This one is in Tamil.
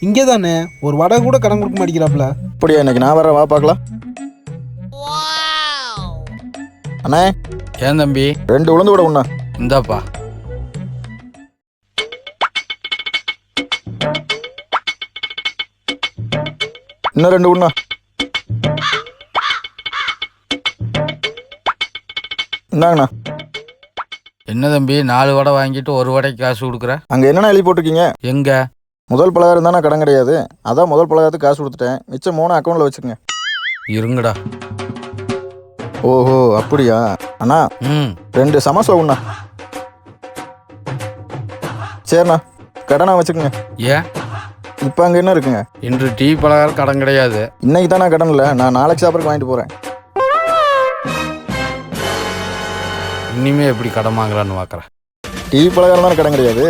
இங்கே தானே ஒரு வடை கூட கடன் கொடுக்க மாட்டேங்கிறாப்ல. அப்படியா? இன்னைக்கு நான் வரேன், வா பார்க்கலாம். அண்ணே, ஏன் தம்பி? 2 உளுந்து கூட உண்ணா. இந்தாப்பா. இன்னும் 2 உண்ணா. இந்தாங்கண்ணா. என்ன தம்பி 4 வடை வாங்கிட்டு ஒரு வடைக்கு காசு கொடுக்குற? அங்கே என்னென்ன எழுதி போட்டிருக்கீங்க? எங்க? முதல் பலகாரம் தானே கடன் கிடையாது, அதான் முதல் பலகாரத்துக்கு காசு கொடுத்துட்டேன். மிச்சம் 3 அக்கௌண்ட்டில் வச்சுக்கோங்க. இருங்கடா. ஓஹோ அப்படியா? அண்ணா 2 சமோசா உண்ணா. சரிண்ணா, கடனா வச்சுக்கோங்க. ஏன்? இப்போ அங்கே என்ன இருக்குங்க? இன்று டீ பலகாரம் கடன் கிடையாது. இன்னைக்கு தான் நான் கடன் இல்லை, நான் நாளைக்கு சாப்பிட்றதுக்கு வாங்கிட்டு போகிறேன். இனிமே எப்படி கடன் வாங்கலான்னு பார்க்குறேன். டீ பலகாரம் தானே கடன் கிடையாது.